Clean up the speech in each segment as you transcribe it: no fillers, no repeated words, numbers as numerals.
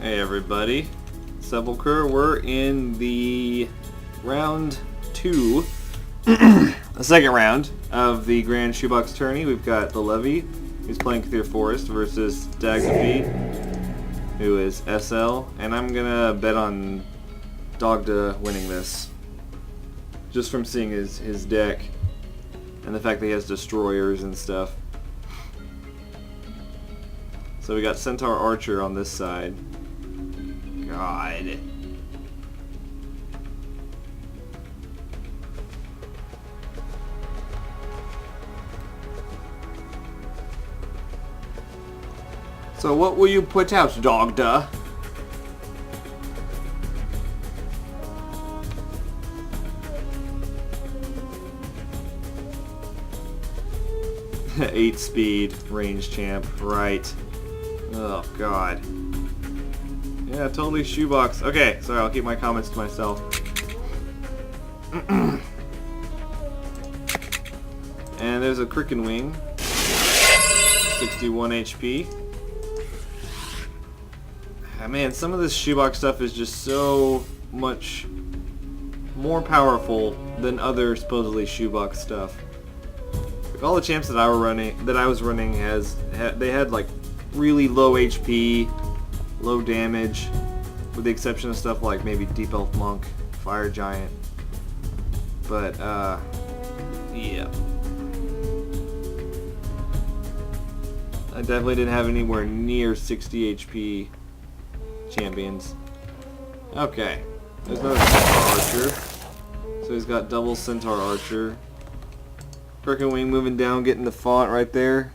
Hey everybody, Sepulchre. We're in the round 2, the second round of the Grand Shoebox tourney. We've got thelevy, who's playing Clear Forest, versus Dagdapede, who is SL, and I'm gonna bet on Dagda winning this, just from seeing his deck and the fact that he has destroyers and stuff. So we got Centaur Archer on this side. God. So what will you put out, Dagda? Eight speed, range champ, right. Oh god. Yeah, totally Shoebox. Okay, sorry, I'll keep my comments to myself. And there's a Cricken Wing. 61 HP. Ah, man, some of this Shoebox stuff is just so much more powerful than other supposedly Shoebox stuff. Like all the champs that I was running they had like really low HP, low damage, with the exception of stuff like maybe Deep Elf Monk, Fire Giant. But yeah. I definitely didn't have anywhere near 60 HP champions. Okay. There's another Centaur Archer. So he's got double Centaur Archer. Cricken Wing moving down, getting the font right there.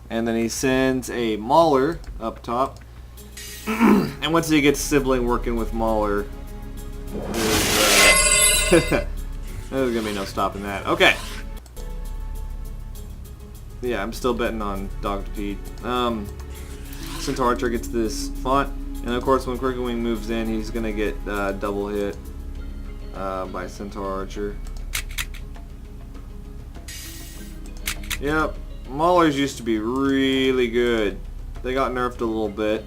And then he sends a Mauler up top. And once he gets Sibling working with Mauler, there's going to be no stopping that. Okay. Yeah, I'm still betting on Dagdapede. Centaur Archer gets this font. And of course when Cricken Wing moves in, he's going to get double hit by Centaur Archer. Yep. Maulers used to be really good. They got nerfed a little bit.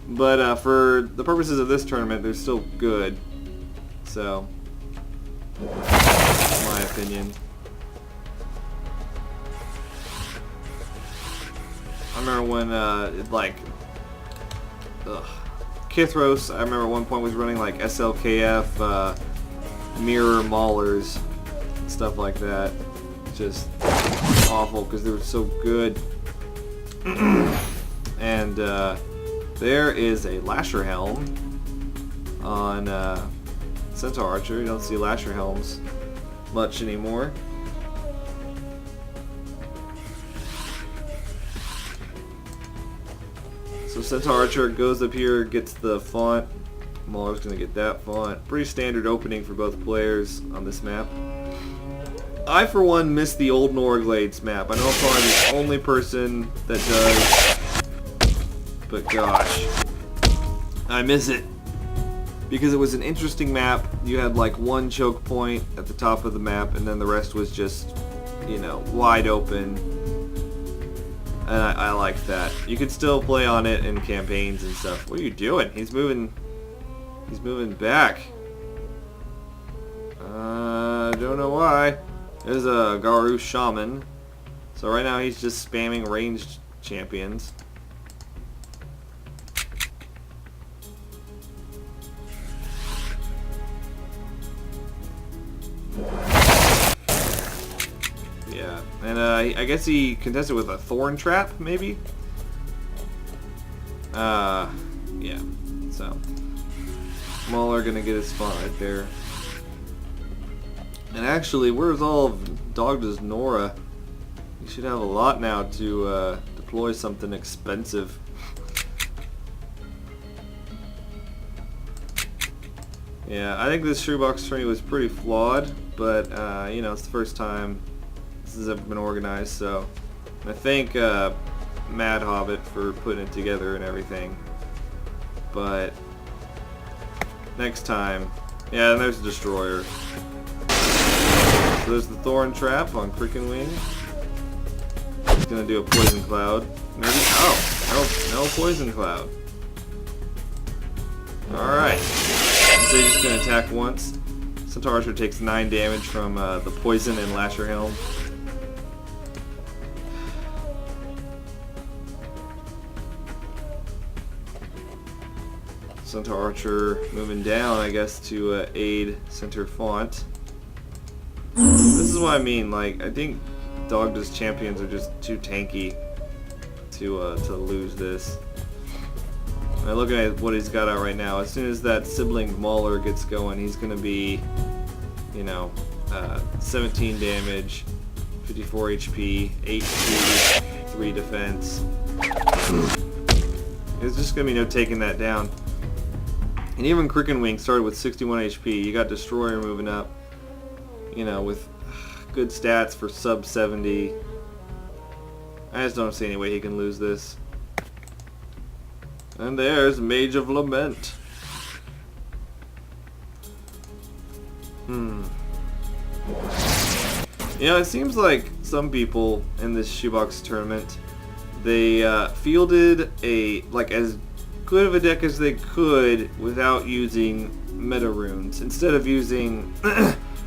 But for the purposes of this tournament, they're still good. So, that's my opinion. I remember when, Kithros, I remember at one point was running like SLKF, mirror Maulers, stuff like that. Just awful because they were so good. And there is a Lasher Helm on Centaur Archer. You don't see Lasher Helms much anymore. So Centaur Archer goes up here, gets the font. Mauler's gonna get that font. Pretty standard opening for both players on this map. I, for one, miss the old Norglades map. I know I'm probably the only person that does, but gosh, I miss it. Because it was an interesting map. You had like one choke point at the top of the map, and then the rest was just, you know, wide open. And I liked that. You could still play on it in campaigns and stuff. What are you doing? He's moving back. Don't know why. There's a Garu Shaman. So right now he's just spamming ranged champions. Yeah, and I guess he contested with a Thorn Trap, maybe? Yeah, so Mauler gonna get his spot right there. And actually, where's all of Dagda's Nora? You should have a lot now to deploy something expensive. Yeah, I think this Shoebox tourney was pretty flawed, but you know, it's the first time this has ever been organized, so I thank Mad Hobbit for putting it together and everything. But next time, yeah, and there's a Destroyer. So there's the Thorn Trap on Cricken Wing. He's gonna do a Poison Cloud. Maybe. Oh, No poison cloud. Alright. So he's just going to attack once. Centaur Archer takes 9 damage from the poison and Lasher Helm. Centaur Archer moving down, I guess, to aid Centaur Font. This is what I mean, like, I think Dagda's champions are just too tanky to lose this. And looking at what he's got out right now, as soon as that sibling Mauler gets going, he's going to be, you know, 17 damage, 54 HP, 8 speed, 3 defense. There's just going to be no taking that down. And even Cricken Wing started with 61 HP. You got Destroyer moving up, you know, with good stats for sub 70. I just don't see any way he can lose this. And there's Mage of Lament. You know, it seems like some people in this Shoebox tournament, they fielded as good of a deck as they could without using meta runes. Instead of using,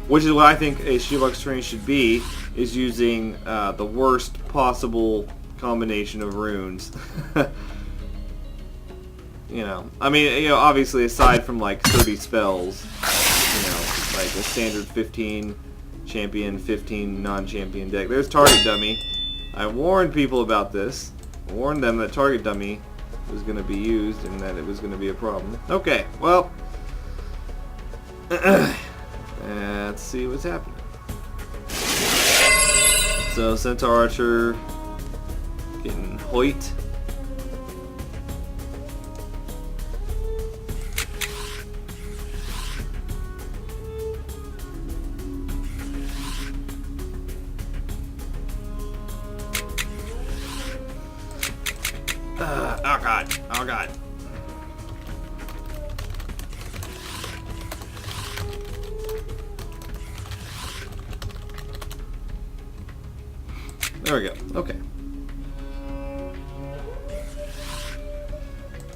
which is what I think a Shoebox tournament should be, is using the worst possible combination of runes. You know, I mean, you know, obviously aside from like 30 spells, you know, like a standard 15 champion, 15 non-champion deck. There's Target Dummy. I warned people about this. I warned them that Target Dummy was going to be used and that it was going to be a problem. Okay, well, let's see what's happening. So Centaur Archer getting Hoyt. Oh god, oh god. There we go, okay.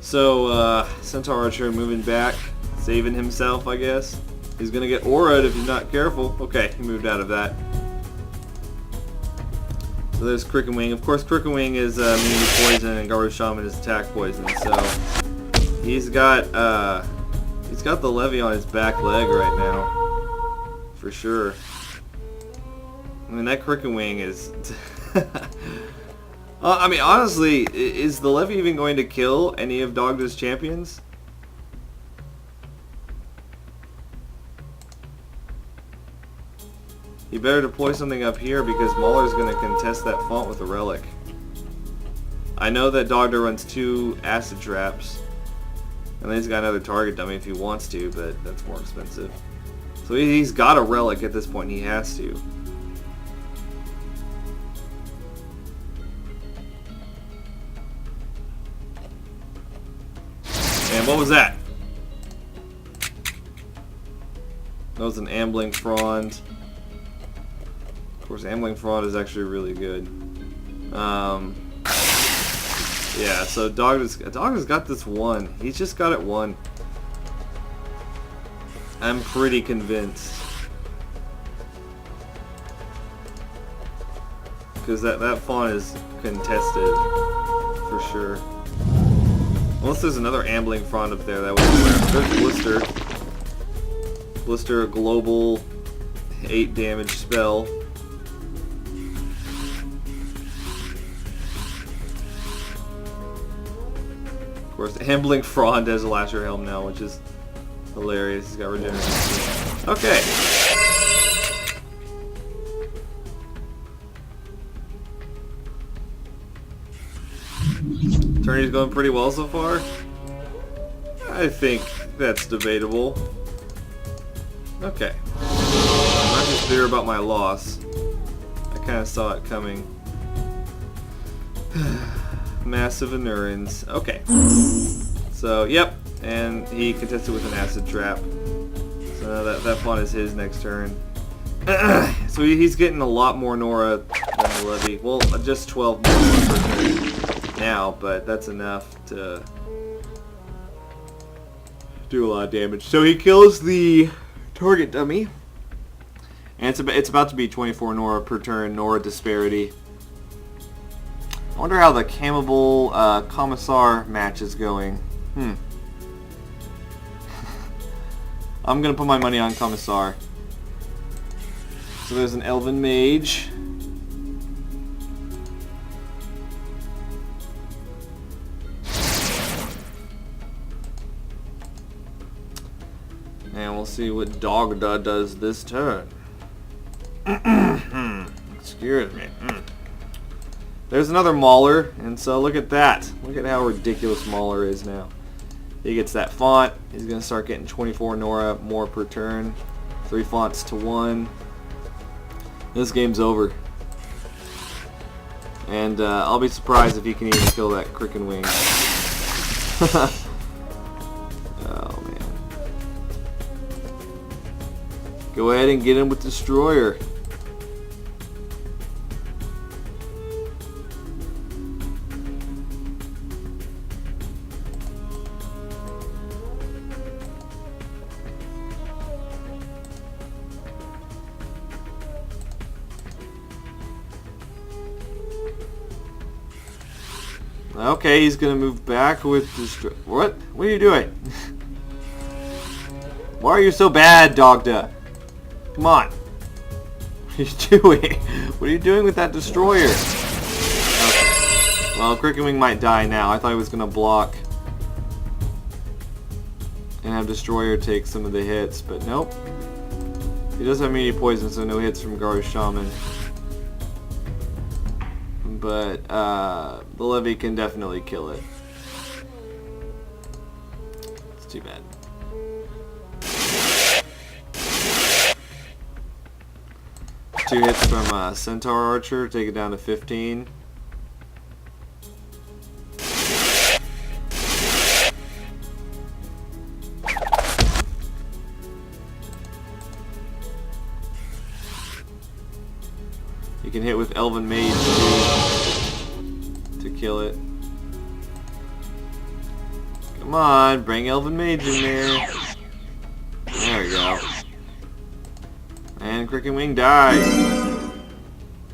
So, Centaur Archer moving back, saving himself, I guess. He's gonna get aura'd if he's not careful. Okay, he moved out of that. So there's Cricken Wing. Of course, Cricken Wing is immune to poison, and Garu Shaman is attack poison. So he's got the Levy on his back leg right now, for sure. I mean, that Cricken Wing is. I mean, honestly, is the Levy even going to kill any of Dagda's champions? You better deploy something up here because Mauler's going to contest that font with a relic. I know that Dagda runs 2 acid traps. And then he's got another target dummy if he wants to, but that's more expensive. So he's got a relic at this point, he has to. And what was that? That was an Ambling Frond. Of course, Ambling Frond is actually really good. Yeah, so Dagda's got this one. He's just got it one. I'm pretty convinced. Because that font is contested, for sure. Unless there's another Ambling Frond up there that would be There's Blister. Blister, a global 8 damage spell. Of course, Ambling Frond has a Lasher Helm now, which is hilarious. He's got regeneration. Okay. Tourney's going pretty well so far. I think that's debatable. Okay. I'm not just bitter about my loss. I kind of saw it coming. Massive Endurance. Okay. So, yep. And he contested with an Acid Trap. So that font is his next turn. So he's getting a lot more Nora than the Levy. Well, just 12 more per turn. now, but that's enough to do a lot of damage. So he kills the target dummy, and it's about to be 24 Nora per turn, Nora disparity. I wonder how the Camable Commissar match is going. I'm gonna put my money on Commissar. So there's an Elven Mage. And we'll see what Dagda does this turn. Excuse me. There's another Mauler, and so look at that. Look at how ridiculous Mauler is now. He gets that font. He's going to start getting 24 Nora more per turn. 3 fonts to 1. This game's over. And I'll be surprised if he can even kill that Cricken Wing. Oh, man. Go ahead and get him with Destroyer. Okay, he's gonna move back with Destroy. What? What are you doing? Why are you so bad, Dagda? Come on. What are you doing? What are you doing with that Destroyer? Okay. Well, Cricken Wing might die now. I thought he was gonna block and have Destroyer take some of the hits, but nope. He does have immunity poison, so no hits from Garu Shaman. But the Levy can definitely kill it. It's too bad. Two hits from Centaur Archer, take it down to 15. You can hit with Elven Mage to kill it. Come on, bring Elven Mage in there. There we go. And Cricken Wing dies.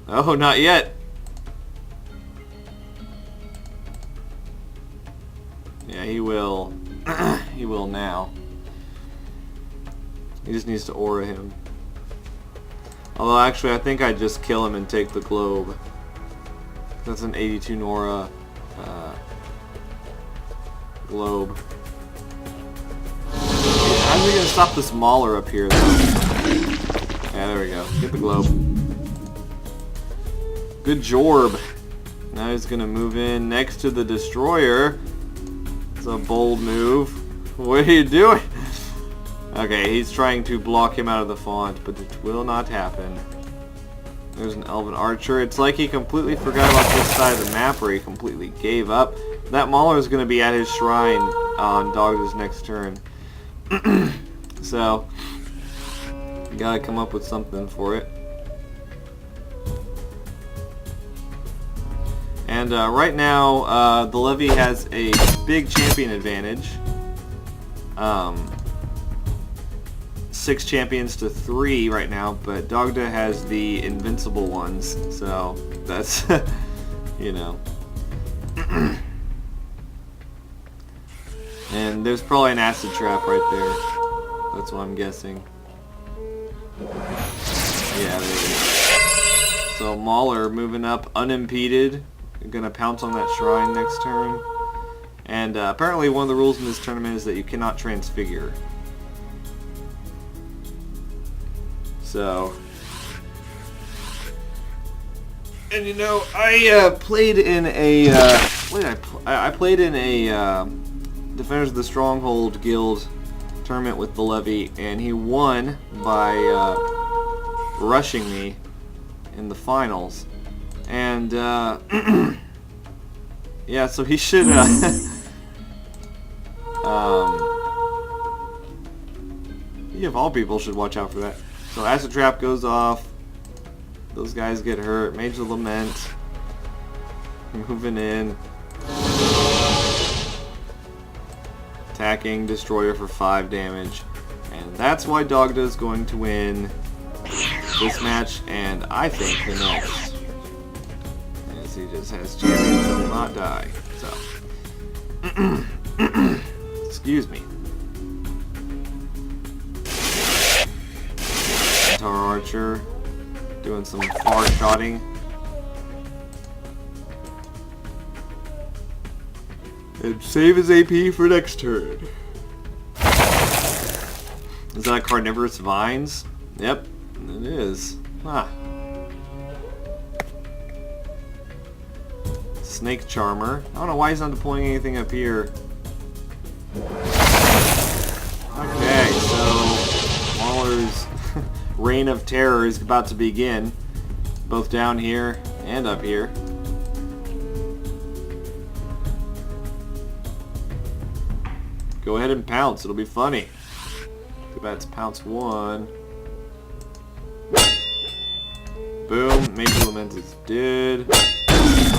Oh, not yet. Yeah, he will. He will now. He just needs to aura him. Although actually I think I'd just kill him and take the globe. That's an 82 Nora globe. How's he gonna stop this Mauler up here though? Yeah, there we go. Get the globe. Good Jorb. Now he's gonna move in next to the Destroyer. It's a bold move. What are you doing? Okay, he's trying to block him out of the font, but it will not happen. There's an Elven Archer. It's like he completely forgot about this side of the map, where he completely gave up. That Mauler is going to be at his shrine on Dagda's next turn. So, you gotta come up with something for it. And right now, the Levy has a big champion advantage. 6 champions to 3 right now, but Dagda has the invincible ones, so that's, you know. And there's probably an acid trap right there. That's what I'm guessing. Yeah, there it is. So Mauler moving up unimpeded. Gonna pounce on that shrine next turn. And apparently one of the rules in this tournament is that you cannot transfigure. So, and you know, I played in a I played in a Defenders of the Stronghold Guild tournament with the Levy, and he won by rushing me in the finals. And yeah, so he should he of all people should watch out for that. So Acid Trap goes off. Those guys get hurt. Mage of Lament moving in. attacking Destroyer for 5 damage. And that's why Dagda is going to win this match, and I think the next. As he just has champions that will not die. So. Excuse me. Centaur Archer doing some far shotting. And save his AP for next turn. Is that a Carnivorous Vines? Yep, it is. Huh. Snake Charmer. I don't know why he's not deploying anything up here. Okay, so Mauler's Reign of Terror is about to begin. Both down here and up here. Go ahead and pounce, it'll be funny. Too bad it's pounce 1. Boom, Major Lament is dead. Of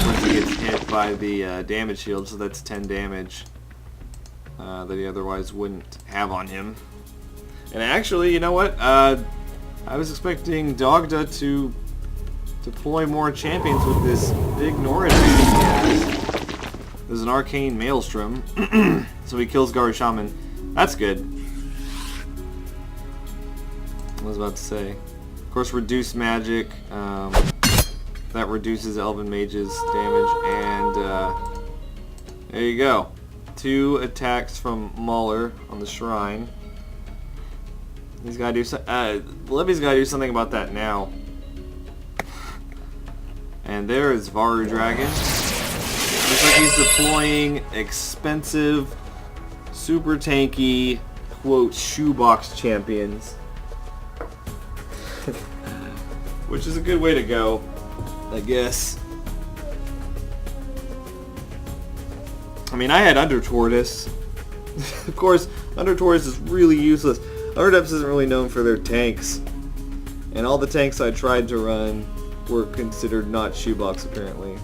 course he gets hit by the damage shield, so that's 10 damage that he otherwise wouldn't have on him. And actually, you know what? I was expecting Dagda to deploy more champions with this big Nora advantage he has. There's an Arcane Maelstrom, so he kills Guard Shaman. That's good. I was about to say. Of course, reduce magic. That reduces Elven Mage's damage, and there you go. 2 attacks from Mauler on the Shrine. He's got to do Levy's got to do something about that now. And there is Varu Dragon. Looks like he's deploying expensive, super tanky, quote, shoebox champions. Which is a good way to go, I guess. I mean, I had Under Tortoise. Of course, Under Tortoise is really useless. Underdepths isn't really known for their tanks. And all the tanks I tried to run were considered not shoebox, apparently.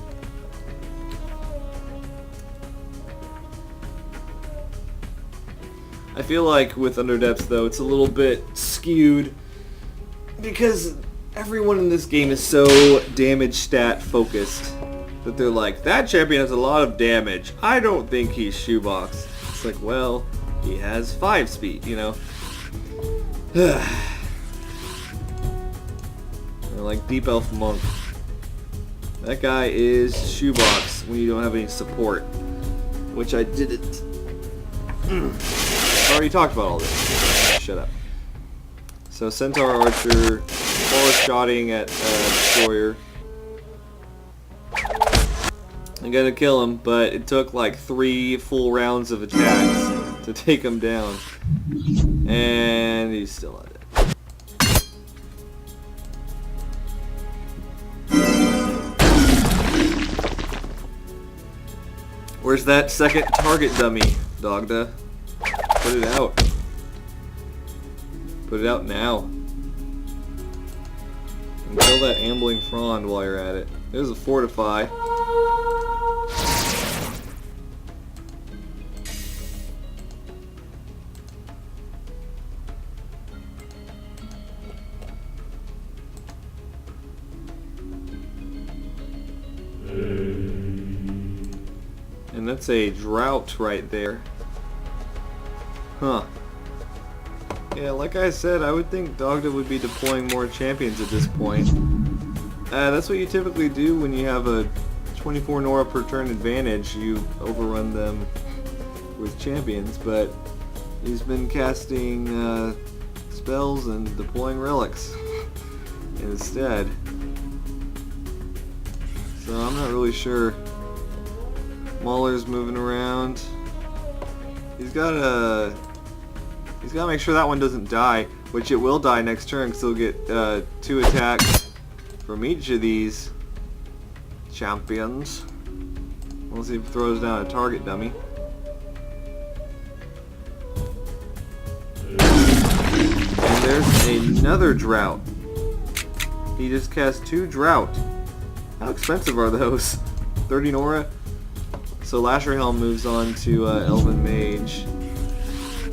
I feel like with Underdepths, though, it's a little bit skewed. Because everyone in this game is so damage stat focused that they're like, that champion has a lot of damage. I don't think he's shoebox. It's like, well, he has 5 speed, you know? They're like Deep Elf Monk. That guy is shoebox when you don't have any support. Which I didn't. I already talked about all this. Shut up. So Centaur Archer, forward shotting at Destroyer. I'm gonna kill him, but it took like 3 full rounds of attacks to take him down. And he's still not dead. Where's that second target dummy, Dagda? Put it out. Put it out now. And kill that ambling frond while you're at it. There's a fortify. And that's a drought right there. Huh. Yeah, like I said, I would think Dagda would be deploying more champions at this point. That's what you typically do when you have a 24 Nora per turn advantage. You overrun them with champions, but he's been casting spells and deploying relics instead. So I'm not really sure. Mauler's moving around. He's got to make sure that one doesn't die, which it will die next turn, because he'll get 2 attacks from each of these champions. We'll see if he throws down a target dummy. And there's another drought. He just cast 2 drought. How expensive are those? 30 Nora? So Lasher Helm moves on to Elven Mage.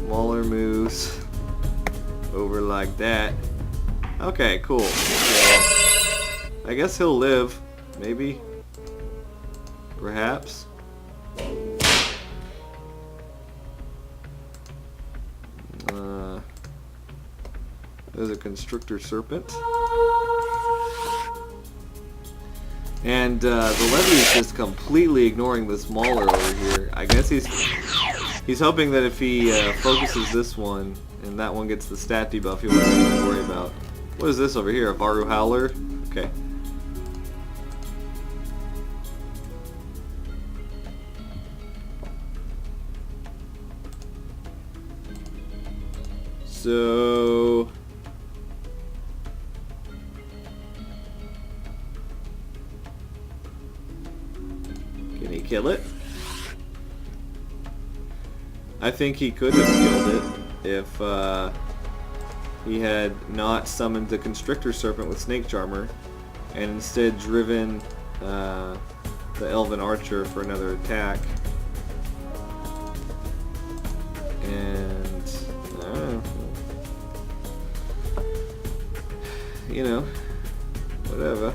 Mauler moves over like that. Okay, cool. So, I guess he'll live. Maybe. Perhaps. There's a constrictor serpent. And the levy is just completely ignoring this Mauler over here. I guess he's hoping that if he focuses this one and that one gets the stat debuff, he won't have to worry about. What is this over here? A Varu Howler? Okay. So can he kill it? I think he could have killed it if he had not summoned the Constrictor Serpent with Snake Charmer and instead driven the Elven Archer for another attack. And I don't know. You know, whatever.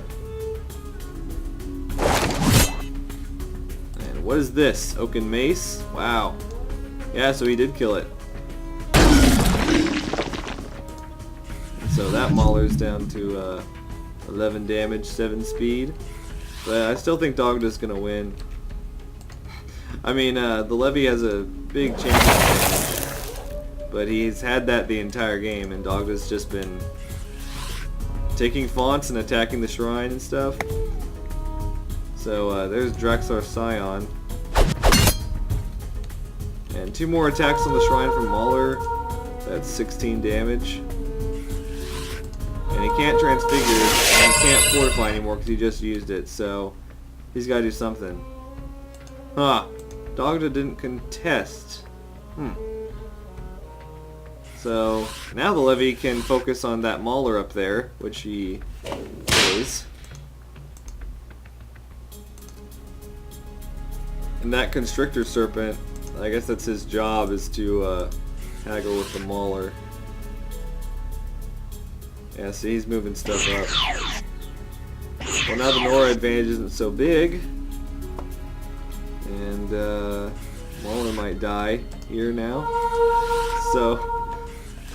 And what is this? Oaken Mace? Wow. Yeah, so he did kill it. And so that Mauler's down to 11 damage, 7 speed. But I still think Dagda's gonna win. I mean, the Levy has a big chance of winning, but he's had that the entire game, and Dagda's just been taking fonts and attacking the shrine and stuff. So there's Draxar Scion. And 2 more attacks on the shrine from Mauler. That's 16 damage. And he can't transfigure, and he can't fortify anymore because he just used it, so he's got to do something. Huh. Dagda didn't contest. So now the Levy can focus on that Mauler up there, which he is. And that Constrictor Serpent, I guess that's his job, is to haggle with the Mauler. Yeah, see, he's moving stuff up. Well, now the Nora advantage isn't so big. And Mauler might die here now. So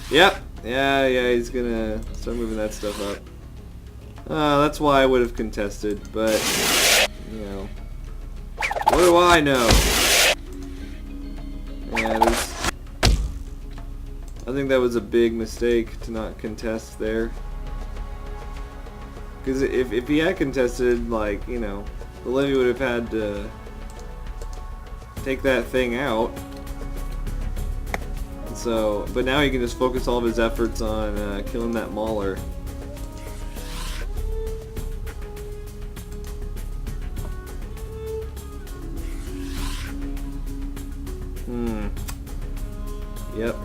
yep. Yeah, he's gonna start moving that stuff up. That's why I would have contested, but, you know, what do I know? Yeah, I think that was a big mistake to not contest there. Because if he had contested, like, you know, the Levy would have had to take that thing out. So, but now he can just focus all of his efforts on killing that Mauler. Yep.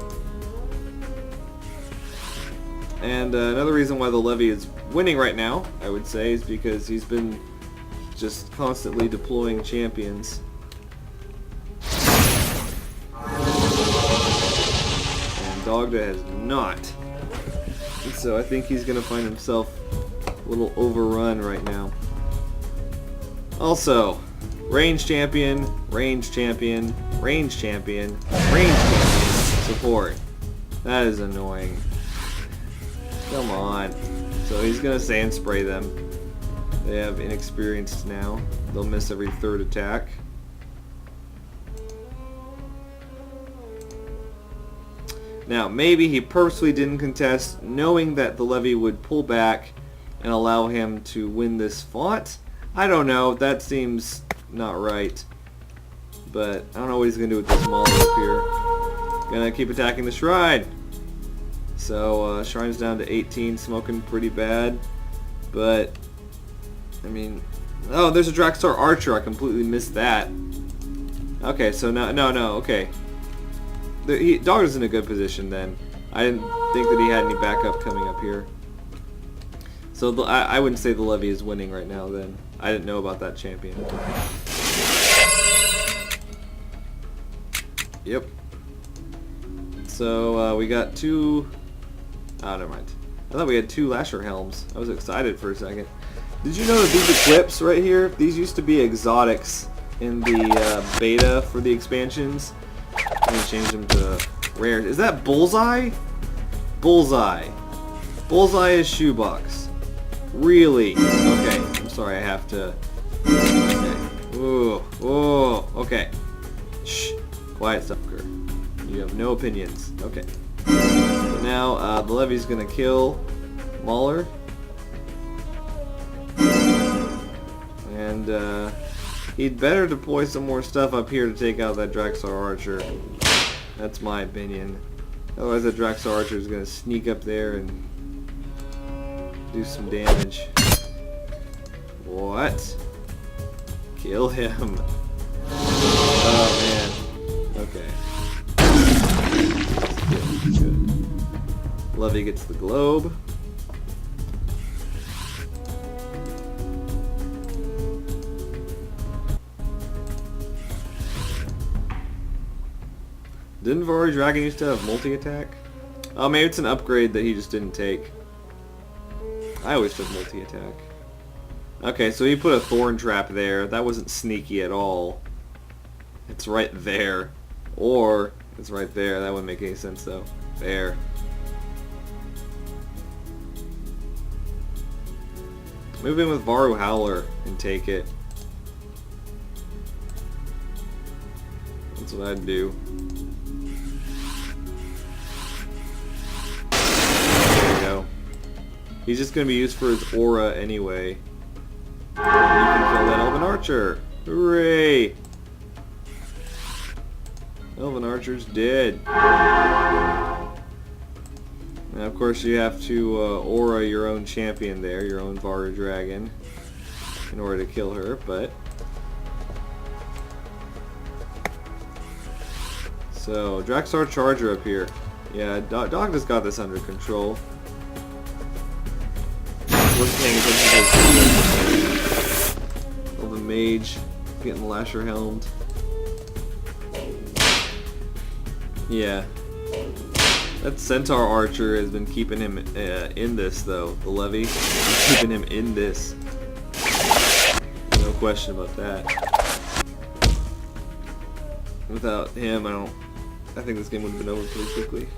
And another reason why the Levy is winning right now, I would say, is because he's been just constantly deploying champions. Dagda has not. And so I think he's going to find himself a little overrun right now. Also, range champion, range champion, range champion, range champion, support. That is annoying. Come on. So he's going to sand spray them. They have inexperienced now. They'll miss every 3rd attack. Now, maybe he purposely didn't contest, knowing that the Levy would pull back and allow him to win this fought. I don't know. That seems not right. But I don't know what he's going to do with this Mauler up here. Gonna keep attacking the shrine. So, shrine's down to 18, smoking pretty bad. But, I mean... Oh, there's a Draxar Archer. I completely missed that. Okay, so no, okay. Dagda's in a good position then. I didn't think that he had any backup coming up here. So I wouldn't say the Levy is winning right now then. I didn't know about that champion. Yep. So we got two... Oh, never mind. I thought we had two Lasher Helms. I was excited for a second. Did you know that these equips right here, these used to be exotics in the beta for the expansions? I'm going to change them to rare. Is that Bullseye? Bullseye. Bullseye is Shoebox. Really? Okay. I'm sorry, I have to... Okay. Ooh. Ooh. Okay. Shh. Quiet, sucker. You have no opinions. Okay. So now, the Levy's gonna kill Mauler. And, he'd better deploy some more stuff up here to take out that Draxar Archer. That's my opinion. Otherwise, that Draxar Archer is gonna sneak up there and do some damage. What? Kill him. Oh, man. Okay. Good. Levy gets the globe. Didn't Varroy Dragon used to have multi-attack? Oh, maybe it's an upgrade that he just didn't take. I always took multi-attack. Okay, so he put a thorn trap there. That wasn't sneaky at all. It's right there. Or, it's right there. That wouldn't make any sense, though. There. Move in with Varu Howler and take it. That's what I'd do. There you go. He's just going to be used for his aura anyway. You can kill that Elven Archer. Hooray! Elven Archer's dead. Now, of course, you have to aura your own champion there, your own Varu Dragon, in order to kill her, but... So, Draxar Charger up here. Yeah, Dagda's got this under control. Wasn't paying attention to this. Elven Mage, getting Lasher Helmed. Yeah. That Centaur Archer has been keeping him in this, though. The Levy is keeping him in this. No question about that. Without him, I think this game would have been over pretty quickly.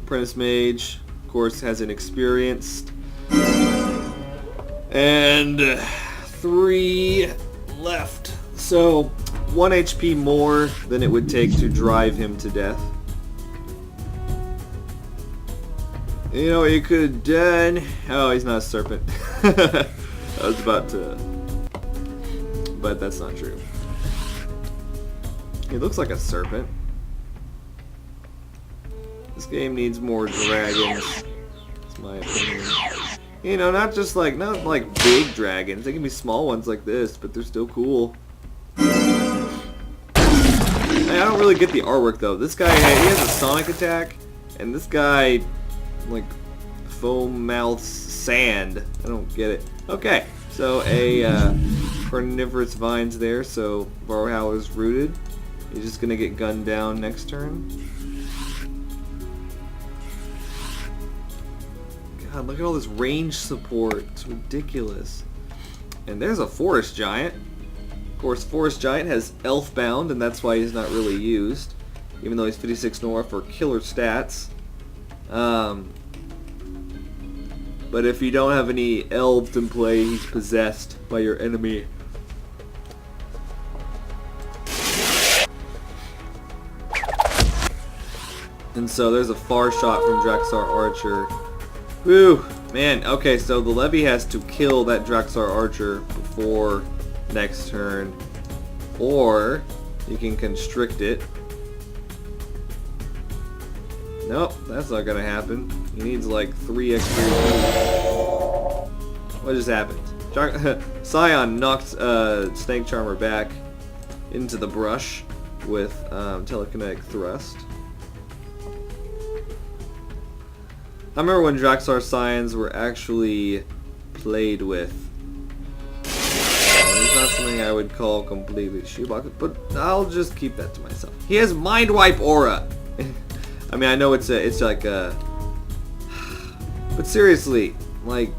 Apprentice Mage, of course, has an experienced. And 3 left. So, 1 HP more than it would take to drive him to death. You know what you could have done? Oh, he's not a serpent. I was about to... But that's not true. He looks like a serpent. This game needs more dragons. That's my opinion. You know, not like big dragons. They can be small ones like this, but they're still cool. I don't really get the artwork though. This guy, he has a sonic attack, and this guy, like, foam mouths sand. I don't get it. Okay, so a carnivorous vines there, so Varu Howler's rooted. He's just gonna get gunned down next turn. God, look at all this range support. It's ridiculous. And there's a forest giant. Of course, Forest Giant has Elfbound, and that's why he's not really used, even though he's 56 Nora for killer stats. But if you don't have any elves in play, he's possessed by your enemy. And so there's a far shot from Draxar Archer. Woo! Man, okay, so the Levy has to kill that Draxar Archer before next turn, or you can constrict it. Nope, that's not gonna happen. He needs like 3 extra. What just happened? Scion knocked Snake Charmer back into the brush with telekinetic thrust. I remember when Draxar Scions were actually played with. He's not something I would call completely shoebox, but I'll just keep that to myself. He has Mind Wipe Aura. I mean, I know it's like a, but seriously, like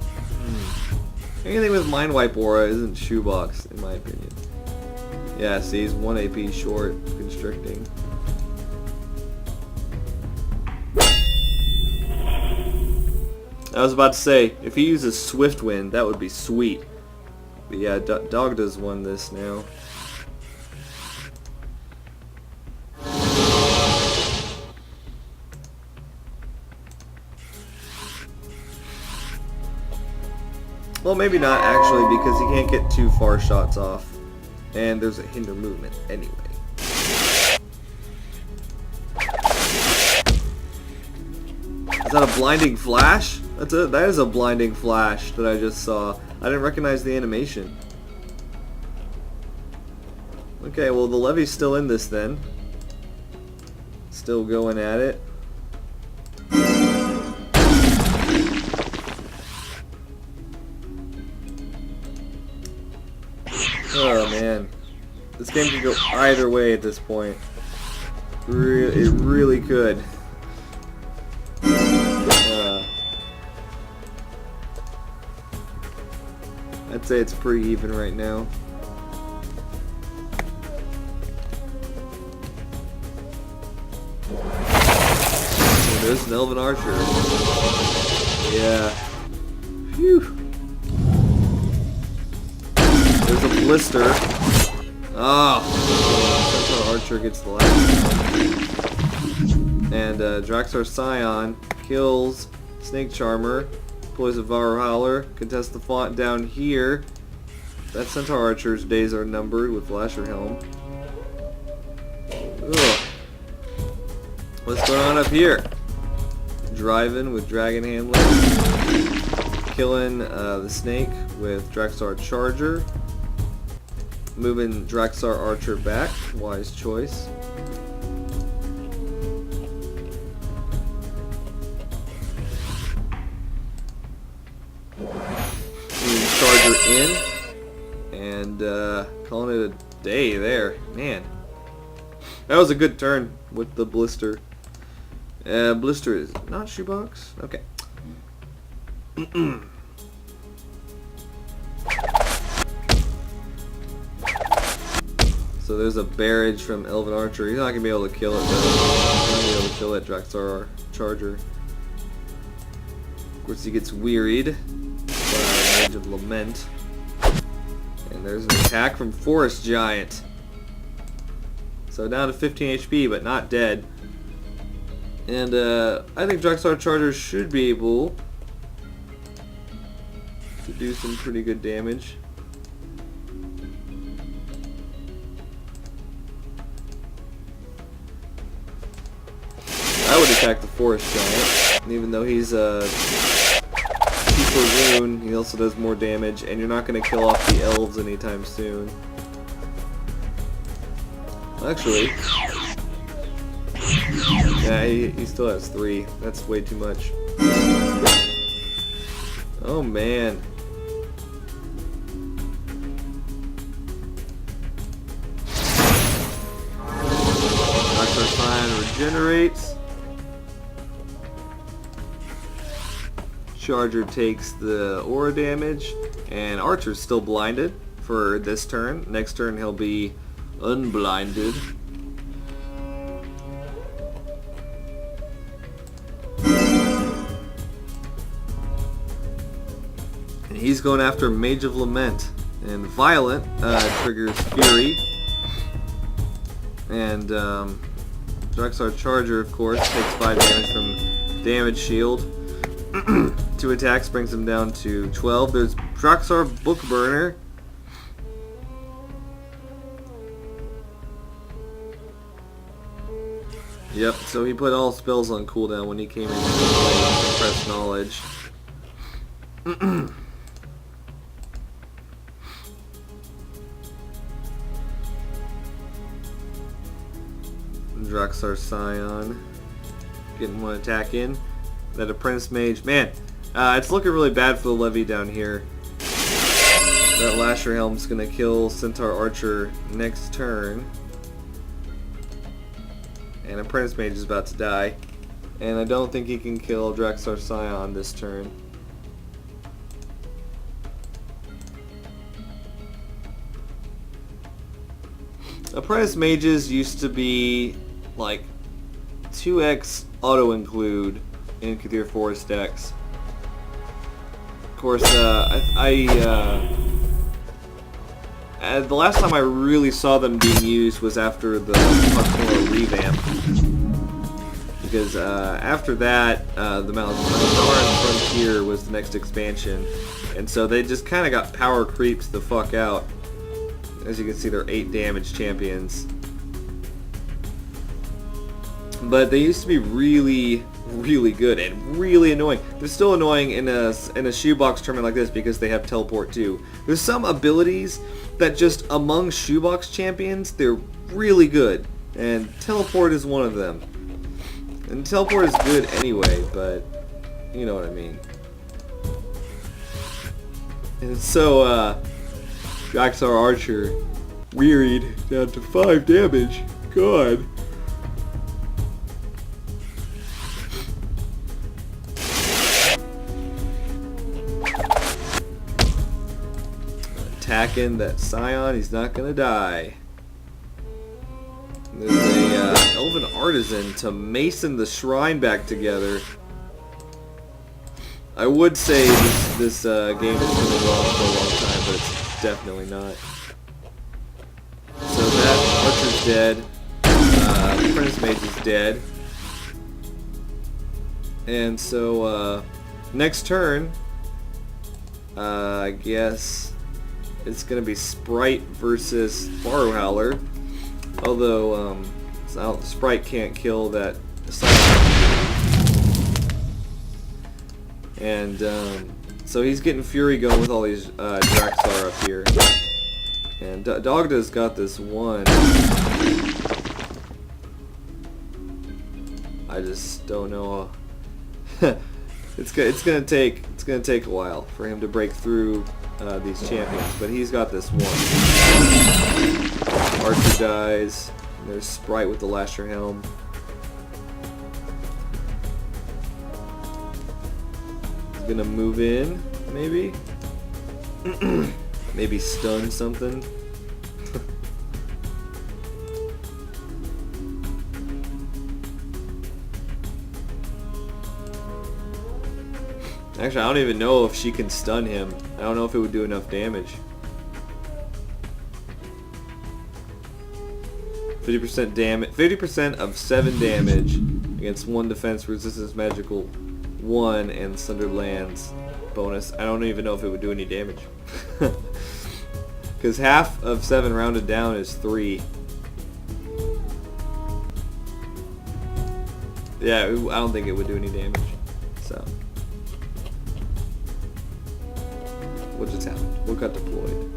anything with Mind Wipe Aura isn't shoebox in my opinion. Yeah, see, he's 1 AP short, constricting. I was about to say, if he uses Swift Wind, that would be sweet. But yeah, Dog does won this now. Well, maybe not actually, because he can't get too far shots off. And there's a hinder movement anyway. Is that a blinding flash? That is a blinding flash that I just saw. I didn't recognize the animation. Okay, well the levy's still in this then. Still going at it. Oh man. This game could go either way at this point. It really could. I'd say it's pretty even right now. Oh, there's an Elven Archer. Yeah. Phew. There's a blister. Oh! Centaur Archer gets the last one. And Draxar Scion kills Snake Charmer. Poison Howler, contest the font down here. That Centaur Archer's days are numbered with Lasher Helm. Ugh. What's going on up here? Driving with Dragon Handler. Killing the Snake with Draxar Charger. Moving Draxar Archer back. Wise choice. Charger in, and calling it a day there. Man, that was a good turn with the blister. Blister is not shoebox. Okay. So there's a barrage from Elven Archer. He's not gonna be able to kill it though. He's not gonna be able to kill that Draxar Charger. Of course, he gets wearied. Mage of Lament. And there's an attack from Forest Giant. So down to 15 HP, but not dead. And I think Draxar Charger should be able to do some pretty good damage. I would attack the Forest Giant, and even though he's Rune, he also does more damage, and you're not going to kill off the elves anytime soon. Actually, yeah, he still has 3. That's way too much. Oh man. Dr. Fine regenerates. Charger takes the aura damage, and Archer's still blinded for this turn. Next turn he'll be unblinded. And he's going after Mage of Lament. And Violent triggers Fury. And Draxar Charger, of course, takes 5 damage from Damage Shield. 2 attacks brings him down to 12. There's Draxar Bookburner. Yep, so he put all spells on cooldown when he came in to play Suppressed Knowledge. Draxar Scion getting 1 attack in. That Apprentice Mage, man, it's looking really bad for the levy down here. That Lasher Helm's gonna kill Centaur Archer next turn. And Apprentice Mage is about to die. And I don't think he can kill Draxar Scion this turn. Apprentice Mages used to be like 2x auto-include in Kathir Forest decks. Of course, the last time I really saw them being used was after the PoxNora revamp. Because after that, the Malazan Frontier was the next expansion. And so they just kind of got power creeps the fuck out. As you can see, they're 8 damage champions. But they used to be really, really good and really annoying. They're still annoying in a Shoebox tournament like this because they have teleport too. There's some abilities that just among Shoebox champions, they're really good. And teleport is one of them. And teleport is good anyway, but you know what I mean. And so, Draxar Archer, wearied down to 5 damage. God. Attacking that Scion, he's not gonna die. There's a Elven Artisan to mason the shrine back together. I would say this game has been wrong for a long time, but it's definitely not. So that Archer's dead. Apprentice Mage is dead. And so next turn, I guess it's gonna be Sprite versus Borrow Howler. Although Sprite can't kill that and so he's getting Fury going with all these Draxar up here. And Dagda's got this one. I just don't know. It's gonna take a while for him to break through these champions, but he's got this one. Archer dies. And there's Sprite with the Lasher Helm. He's gonna move in, maybe? Maybe stun something. Actually, I don't even know if she can stun him. I don't know if it would do enough damage. 50% damage, 50% of 7 damage against 1 defense resistance magical 1 and Sundered Lands bonus. I don't even know if it would do any damage. Because half of 7 rounded down is 3. Yeah, I don't think it would do any damage. So, what just happened? What got deployed?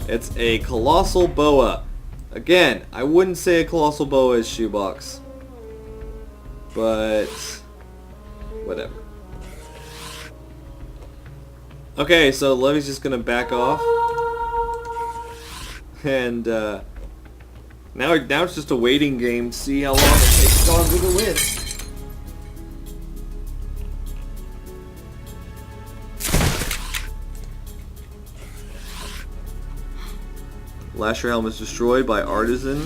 It's a Colossal Boa. Again, I wouldn't say a Colossal Boa is Shoebox. But whatever. Okay, so Levy's just gonna back off. And now it's just a waiting game to see how long it takes Doggo to win. Lasher Helm is destroyed by Artisan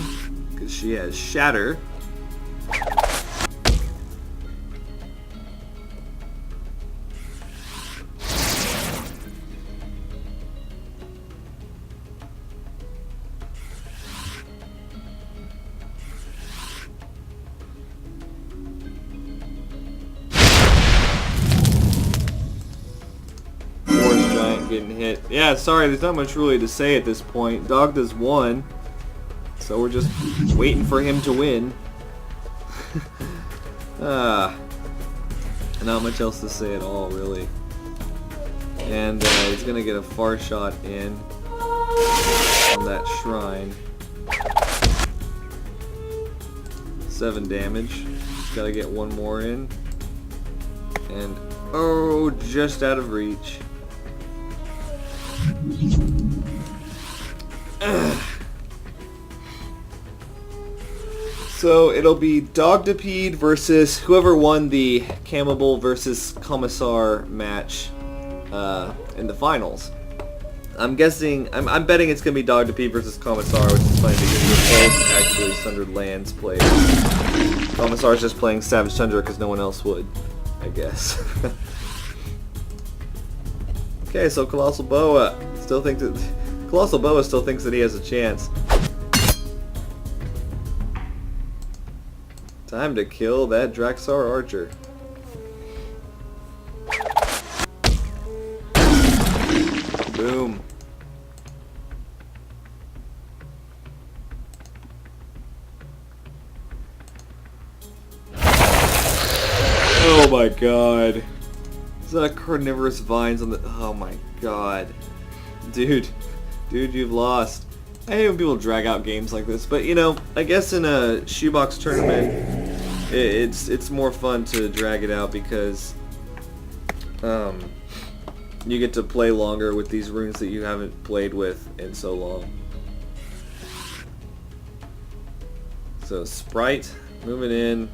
because she has Shatter. Getting hit. Yeah, sorry, there's not much really to say at this point. Dagda's won, so we're just waiting for him to win. Not much else to say at all, really. And he's gonna get a far shot in from that shrine. 7 damage. Gotta get one more in. And oh, just out of reach. So it'll be Dagdapede versus whoever won the Camel versus Commissar match in the finals. I'm guessing, I'm betting it's going to be Dagdapede versus Commissar, which is funny because they're both actually Sundered Lands players. Commissar's just playing Savage Tundra because no one else would, I guess. Okay, so Colossal Boa still thinks that he has a chance. Time to kill that Draxar Archer. Boom. Oh my god. Is that a carnivorous vines on the... Oh my god. Dude, you've lost. I hate when people drag out games like this, but you know, I guess in a Shoebox tournament, it's more fun to drag it out because you get to play longer with these runes that you haven't played with in so long. So Sprite, moving in,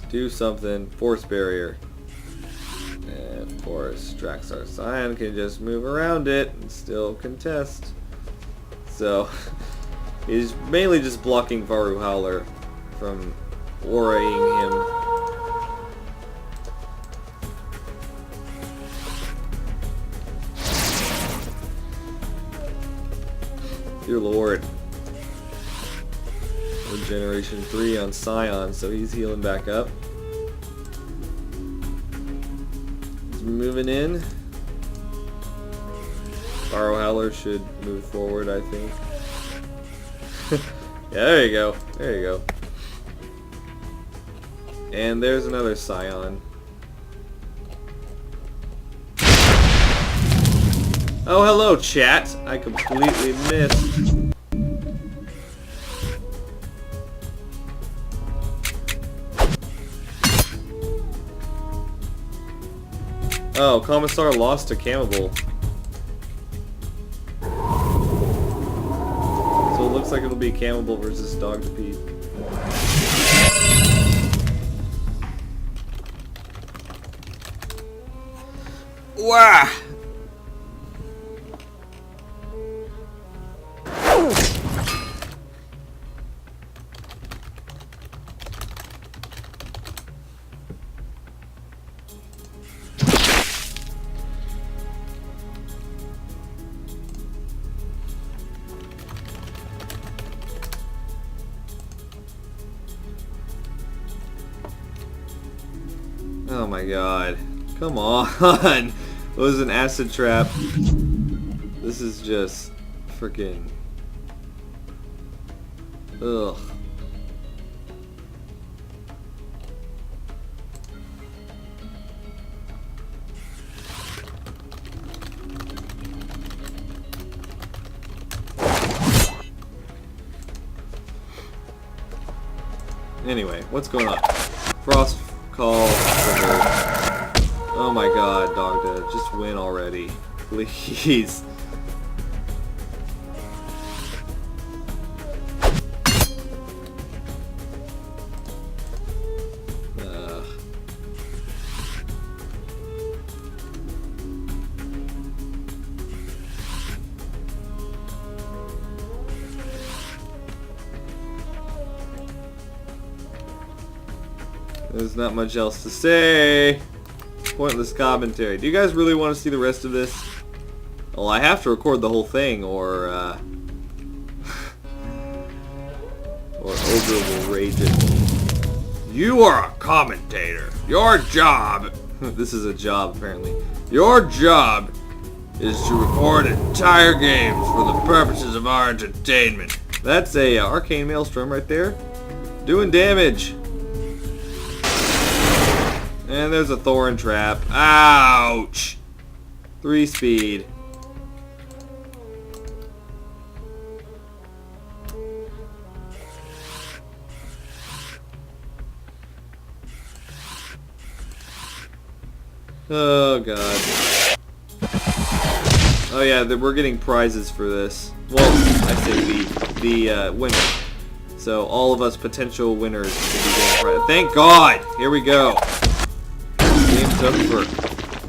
do something, Force Barrier. And of course, Draxar Scion can just move around it and still contest. So, he's mainly just blocking Varu Howler from auraing him. Dear Lord. Generation 3 on Scion, so he's healing back up. He's moving in. Varu Howler should move forward, I think. Yeah, there you go. There you go. And there's another Scion. Oh, hello, chat. I completely missed. Oh, Commissar lost to Camel. So it looks like it'll be Camel versus Dagdapede. Wah! Oh my god. Come on! It was an acid trap. This is just freaking... Ugh. Anyway, what's going on? Frost Call. Oh my god, Dagda, just win already. Please. There's not much else to say. Pointless commentary. Do you guys really want to see the rest of this? Well, I have to record the whole thing, or Ogre will rage at me. You are a commentator. Your job... This is a job, apparently. Your job is to record entire games for the purposes of our entertainment. That's a Arcane Maelstrom right there. Doing damage. And there's a Thorn Trap. Ouch! 3 speed. Oh god. Oh yeah, we're getting prizes for this. Well, I say the winner. So all of us potential winners will be getting prizes. Thank God! Here we go. Game's over.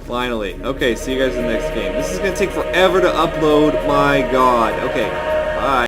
Finally. Okay, see you guys in the next game. This is gonna take forever to upload. My God. Okay. Bye.